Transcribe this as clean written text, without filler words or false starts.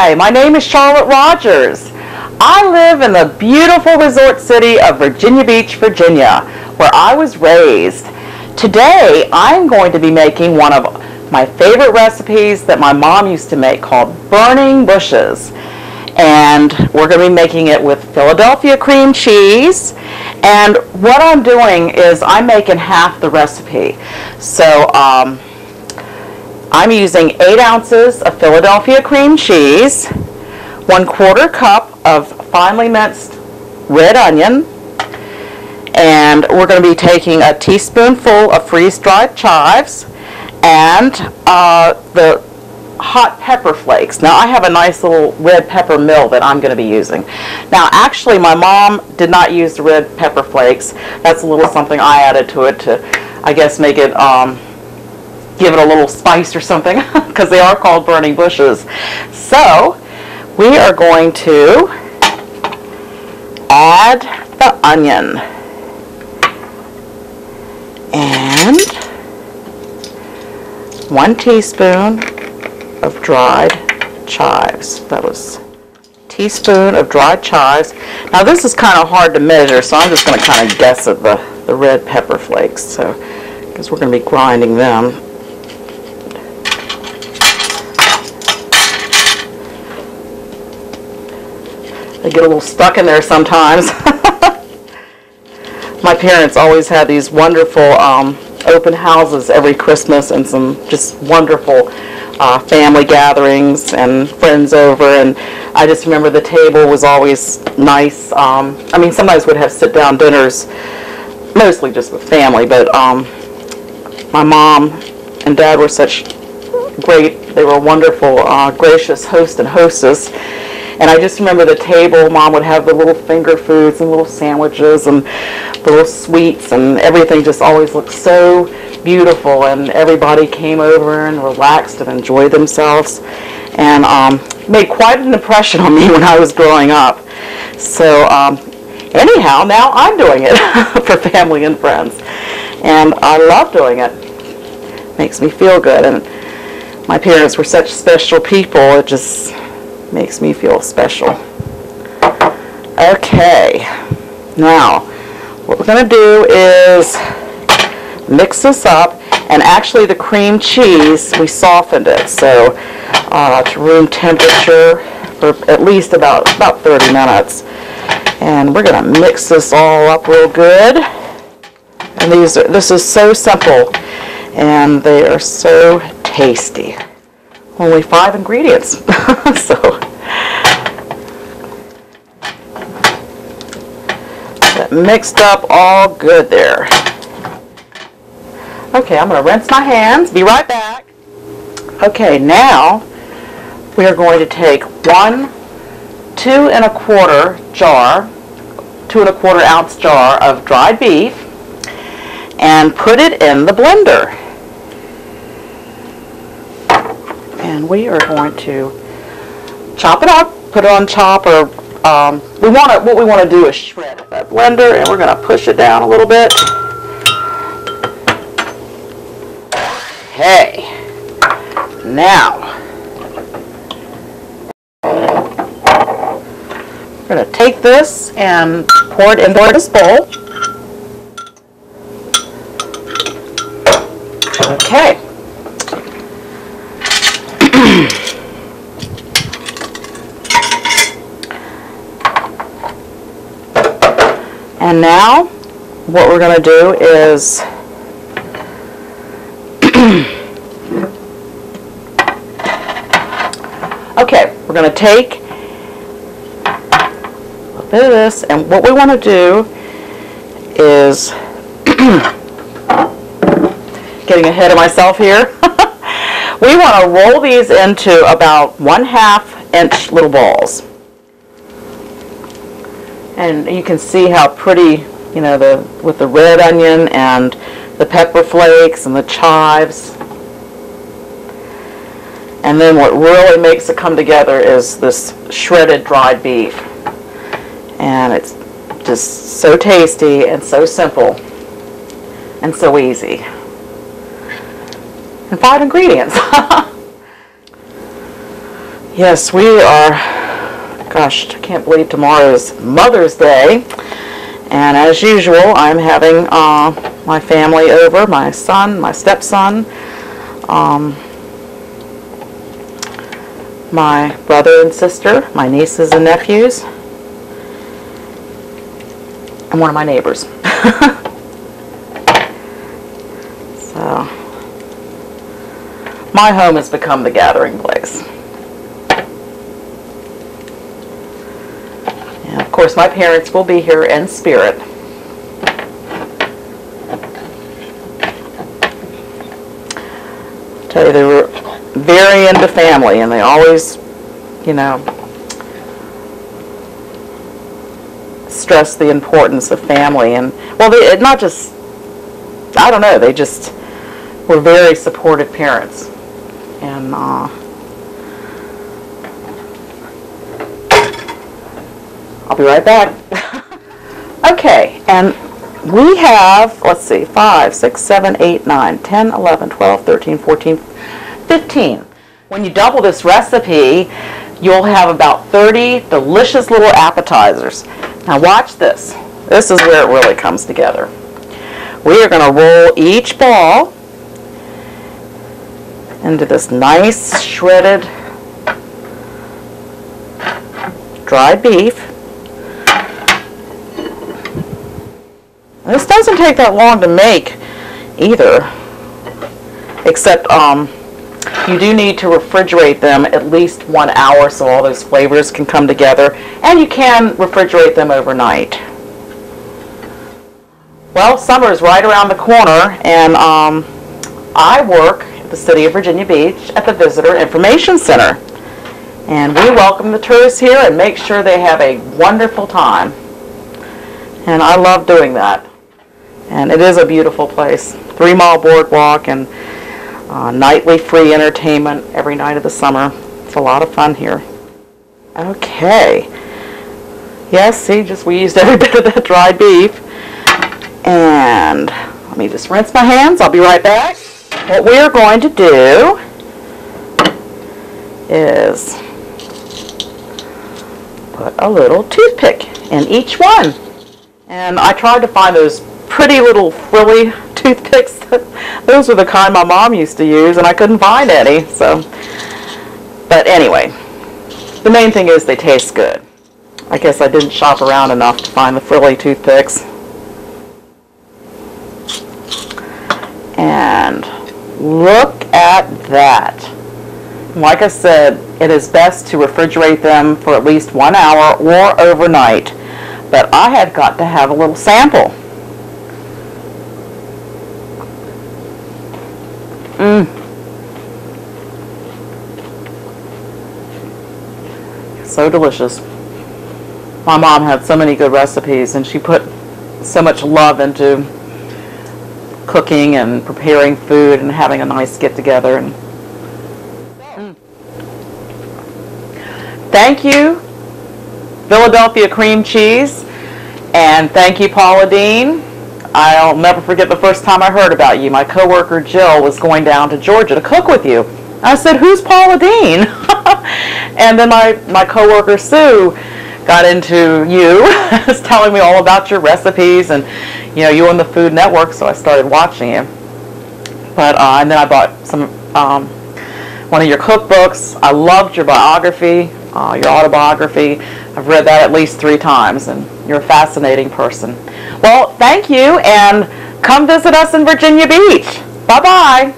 Hi, my name is Charlotte Rogers. I live in the beautiful resort city of Virginia Beach, Virginia, where I was raised. Today, I'm going to be making one of my favorite recipes that my mom used to make called burning bushes. And we're going to be making it with Philadelphia cream cheese. And what I'm doing is I'm making half the recipe. So I'm using 8 ounces of Philadelphia cream cheese, 1/4 cup of finely minced red onion, and we're going to be taking a teaspoonful of freeze-dried chives and the hot pepper flakes. Now I have a nice little red pepper mill that I'm going to be using. Now actually my mom did not use the red pepper flakes. That's a little something I added to it to, I guess, make it give it a little spice or something, because they are called burning bushes. So we are going to add the onion and 1 teaspoon of dried chives. That was a teaspoon of dried chives. Now this is kind of hard to measure, so I'm just going to kind of guess at the red pepper flakes, so because we're going to be grinding them. They get a little stuck in there sometimes. My parents always had these wonderful open houses every Christmas and some just wonderful family gatherings and friends over, and I just remember the table was always nice. I mean, sometimes we'd have sit-down dinners, mostly just with family, but my mom and dad were such they were wonderful, gracious host and hostess. And I just remember the table, Mom would have the little finger foods and little sandwiches and the little sweets, and everything just always looked so beautiful, and everybody came over and relaxed and enjoyed themselves, and made quite an impression on me when I was growing up. So anyhow, now I'm doing it for family and friends, and I love doing it. Makes me feel good, and my parents were such special people, it just makes me feel special. Okay, now what we're going to do is mix this up, and actually the cream cheese, we softened it, so to room temperature for at least about 30 minutes. And we're going to mix this all up real good. And this is so simple, and they are so tasty. Only 5 ingredients. So that mixed up all good there. Okay, I'm going to rinse my hands. Be right back. Okay, now we are going to take 1 2¼ ounce jar of dried beef and put it in the blender. And we are going to chop it up, put it on chopper. What we want to do is shred that blender, and we're going to push it down a little bit. Okay. Now, we're going to take this and pour it into this bowl. Okay. And now what we're going to do is okay, we're going to take a little bit of this, and what we want to do is getting ahead of myself here. We want to roll these into about 1/2 inch little balls. And you can see how pretty, you know, with the red onion and the pepper flakes and the chives. And then what really makes it come together is this shredded dried beef. And it's just so tasty and so simple and so easy. And 5 ingredients. Yes, we are, gosh, I can't believe tomorrow's Mother's Day. And as usual, I'm having my family over, my son, my stepson, my brother and sister, my nieces and nephews, and one of my neighbors. So, my home has become the gathering place. And of course, my parents will be here in spirit. I tell you, they were very into family, and they always, you know, stress the importance of family. And well, they not just, I don't know, they just were very supportive parents. And I'll be right back. Okay, and we have, let's see, 5, 6, 7, 8, 9, 10, 11, 12, 13, 14, 15. When you double this recipe, you'll have about 30 delicious little appetizers. Now watch this. This is where it really comes together. We are going to roll each ball into this nice shredded dried beef. This doesn't take that long to make either, except you do need to refrigerate them at least 1 hour so all those flavors can come together, and you can refrigerate them overnight. Well, summer is right around the corner, and I work at the City of Virginia Beach at the Visitor Information Center, and we welcome the tourists here and make sure they have a wonderful time, and I love doing that. And it is a beautiful place. 3-mile boardwalk and nightly free entertainment every night of the summer. It's a lot of fun here. Okay. Yes, see, we used every bit of that dried beef. And let me just rinse my hands. I'll be right back. What we're going to do is put a little toothpick in each one. And I tried to find those pretty little frilly toothpicks. Those were the kind my mom used to use, and I couldn't find any. So, but anyway, the main thing is they taste good. I guess I didn't shop around enough to find the frilly toothpicks. And look at that. Like I said, it is best to refrigerate them for at least 1 hour or overnight. But I have got to have a little sample. So delicious. My mom had so many good recipes, and she put so much love into cooking and preparing food and having a nice get-together. And thank you, Philadelphia cream cheese, and thank you, Paula Dean. I'll never forget the first time I heard about you. My coworker Jill was going down to Georgia to cook with you. I said, "Who's Paula Dean?" And then my coworker Sue got into you, was telling me all about your recipes, and you know, you on the Food Network, so I started watching you. But and then I bought some one of your cookbooks. I loved your biography, your autobiography. I've read that at least 3 times, and you're a fascinating person. Well, thank you, and come visit us in Virginia Beach. Bye-bye.